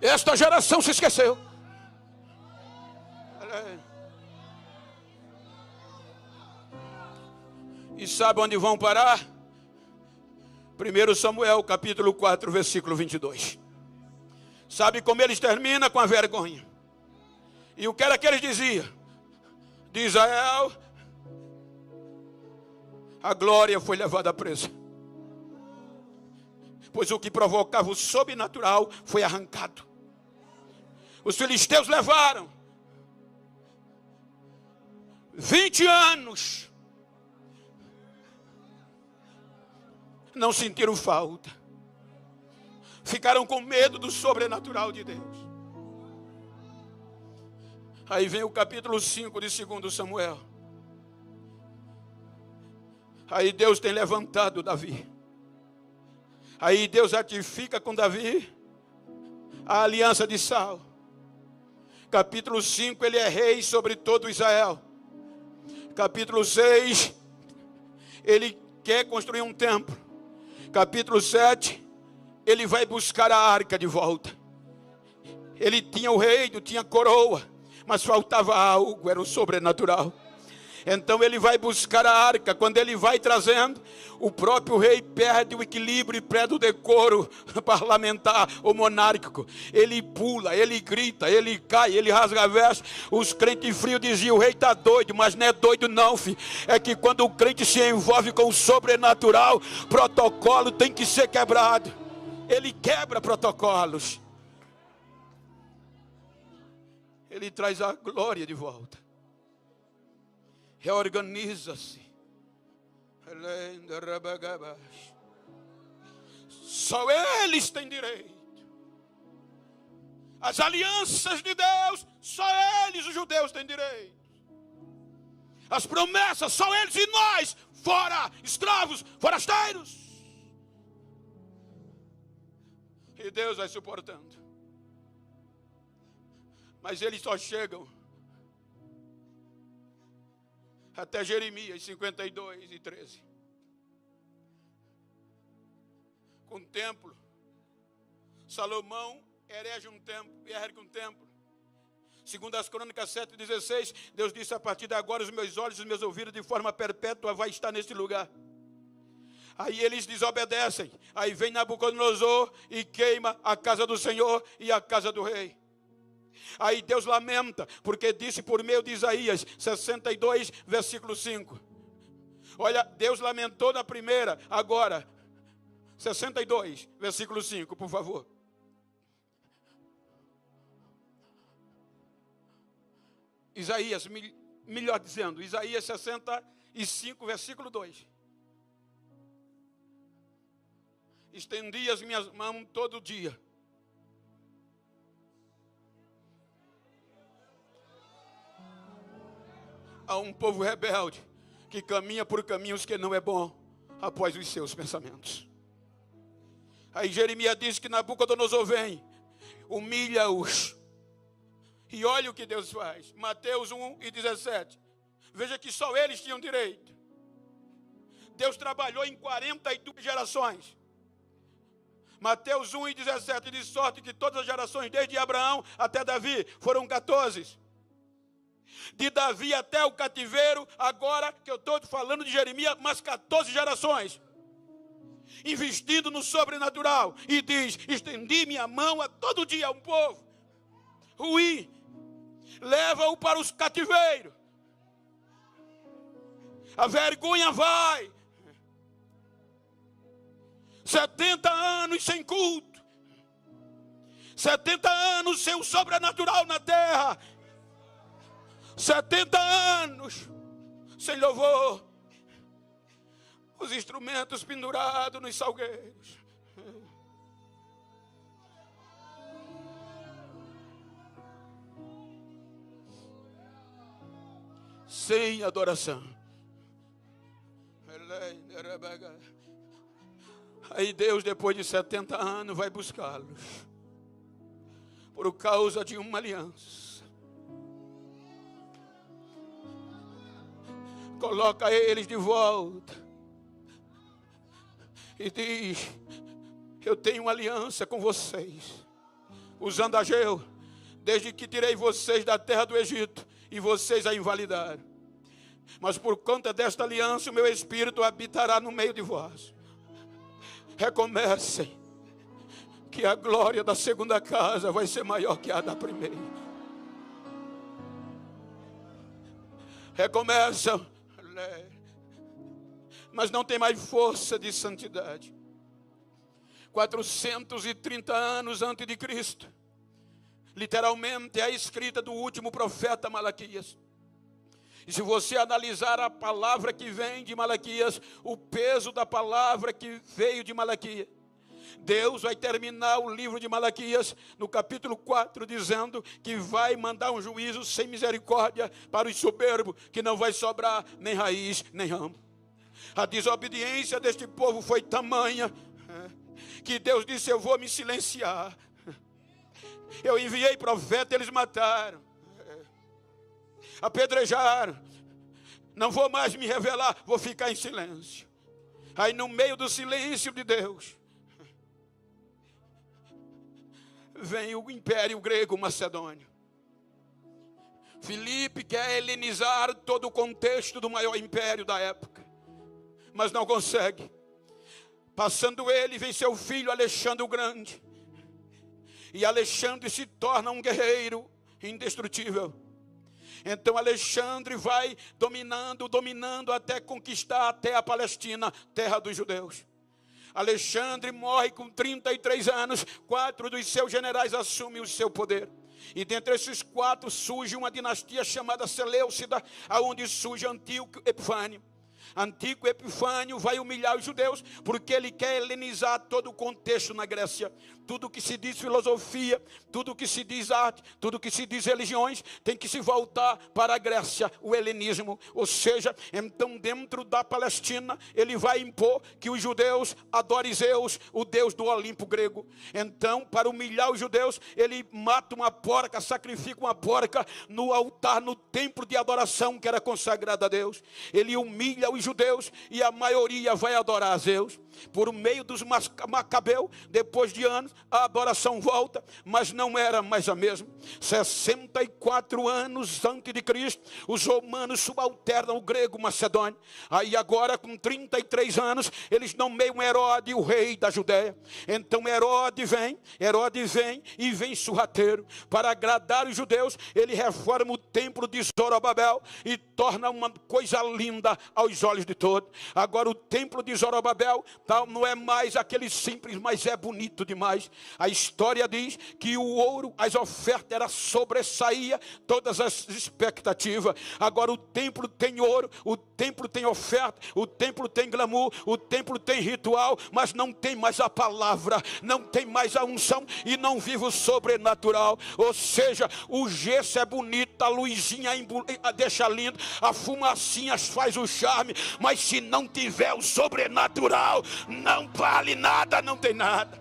Esta geração se esqueceu. E sabe onde vão parar? 1 Samuel, capítulo 4, versículo 22. Sabe como eles terminam? Com a vergonha. E o que era que eles diziam? De Israel, a glória foi levada presa. Pois o que provocava o sobrenatural foi arrancado. Os filisteus levaram 20 anos. Não sentiram falta. Ficaram com medo do sobrenatural de Deus. Aí vem o capítulo 5 de 2 Samuel. Aí Deus tem levantado Davi. Aí Deus ratifica com Davi a aliança de Saul. Capítulo 5, ele é rei sobre todo Israel. Capítulo 6, ele quer construir um templo. Capítulo 7, ele vai buscar a arca de volta. Ele tinha o reino, tinha coroa, mas faltava algo, era o sobrenatural. Então ele vai buscar a arca. Quando ele vai trazendo, o próprio rei perde o equilíbrio e perde o decoro parlamentar ou monárquico. Ele pula, ele grita, ele cai, ele rasga a veste. Os crentes frios diziam: o rei está doido, mas não é doido não, filho. É que quando o crente se envolve com o sobrenatural, protocolo tem que ser quebrado. Ele quebra protocolos. Ele traz a glória de volta. Reorganiza-se. Só eles têm direito. As alianças de Deus, só eles, os judeus, têm direito. As promessas, só eles e nós, fora escravos, forasteiros. E Deus vai suportando. Mas eles só chegam até Jeremias 52 e 13. Com o templo. Salomão erege um templo. Segundo as Crônicas 7:16, Deus disse: a partir de agora os meus olhos e os meus ouvidos de forma perpétua vai estar neste lugar. Aí eles desobedecem. Aí vem Nabucodonosor e queima a casa do Senhor e a casa do rei. Aí Deus lamenta, porque disse por meio de Isaías 62, versículo 5. Olha, Deus lamentou na primeira, agora 62, versículo 5, por favor. Isaías, melhor dizendo, Isaías 65, versículo 2. Estendi as minhas mãos todo dia. Há um povo rebelde que caminha por caminhos que não é bom após os seus pensamentos. Aí Jeremias diz que Nabucodonosor vem, humilha-os. E olha o que Deus faz. Mateus 1:17. Veja que só eles tinham direito. Deus trabalhou em 42 gerações. Mateus 1:17, de sorte que todas as gerações, desde Abraão até Davi, foram 14. De Davi até o cativeiro, agora que eu estou falando de Jeremias, mais 14 gerações. Investindo no sobrenatural. E diz: estendi minha mão a todo dia a um povo ruim. Leva-o para os cativeiros. A vergonha vai. 70 anos sem culto. 70 anos sem o sobrenatural na terra. 70 anos sem louvor. Os instrumentos pendurados nos salgueiros. Sem adoração. Aí Deus, depois de 70 anos, vai buscá-los. Por causa de uma aliança. Coloca eles de volta. E diz: eu tenho uma aliança com vocês. usando Ageu, desde que tirei vocês da terra do Egito, e vocês a invalidaram. Mas por conta desta aliança, o meu Espírito habitará no meio de vós. Recomecem, que a glória da segunda casa vai ser maior que a da primeira. Recomeçam, mas não tem mais força de santidade. 430 anos antes de Cristo, literalmente é a escrita do último profeta Malaquias. E se você analisar a palavra que vem de Malaquias, o peso da palavra que veio de Malaquias, Deus vai terminar o livro de Malaquias no capítulo 4 dizendo que vai mandar um juízo sem misericórdia para os soberbos, que não vai sobrar nem raiz nem ramo. A desobediência deste povo foi tamanha que Deus disse: eu vou me silenciar. Eu enviei profeta, eles mataram, apedrejaram. Não vou mais me revelar, vou ficar em silêncio. Aí no meio do silêncio de Deus, vem o império grego macedônio. Filipe quer helenizar todo o contexto do maior império da época, mas não consegue. Passando ele, vem seu filho Alexandre o Grande. E Alexandre se torna um guerreiro indestrutível. Então Alexandre vai dominando até conquistar até a Palestina, terra dos judeus. Alexandre morre com 33 anos, 4 dos seus generais assumem o seu poder. E dentre esses 4 surge uma dinastia chamada Seleucida, aonde surge Antíoco Epifânio. Antíoco Epifânio vai humilhar os judeus, porque ele quer helenizar todo o contexto na Grécia. Tudo que se diz filosofia, tudo que se diz arte, tudo que se diz religiões, tem que se voltar para a Grécia, o helenismo. Ou seja, então dentro da Palestina, ele vai impor que os judeus adorem Zeus, o deus do Olimpo grego. Então, para humilhar os judeus, ele mata uma porca, sacrifica uma porca no altar, no templo de adoração que era consagrado a Deus. Ele humilha os judeus e a maioria vai adorar a Zeus. Por meio dos Macabeus, depois de anos, a adoração volta, mas não era mais a mesma. 64 anos antes de Cristo, os romanos subalternam o grego macedônio. Aí agora, com 33 anos, eles nomeiam Herodes o rei da Judéia. Então Herodes vem e vem sorrateiro. Para agradar os judeus, ele reforma o templo de Zorobabel e torna uma coisa linda aos olhos de todos. Agora o templo de Zorobabel não é mais aquele simples, mas é bonito demais. A história diz que o ouro, as ofertas sobressaía todas as expectativas. Agora o templo tem ouro, o templo tem oferta, o templo tem glamour, o templo tem ritual, mas não tem mais a palavra, não tem mais a unção e não vive o sobrenatural. Ou seja, o gesso é bonito, a luzinha deixa lindo, a fumacinha faz o charme, mas se não tiver o sobrenatural, não vale nada, não tem nada.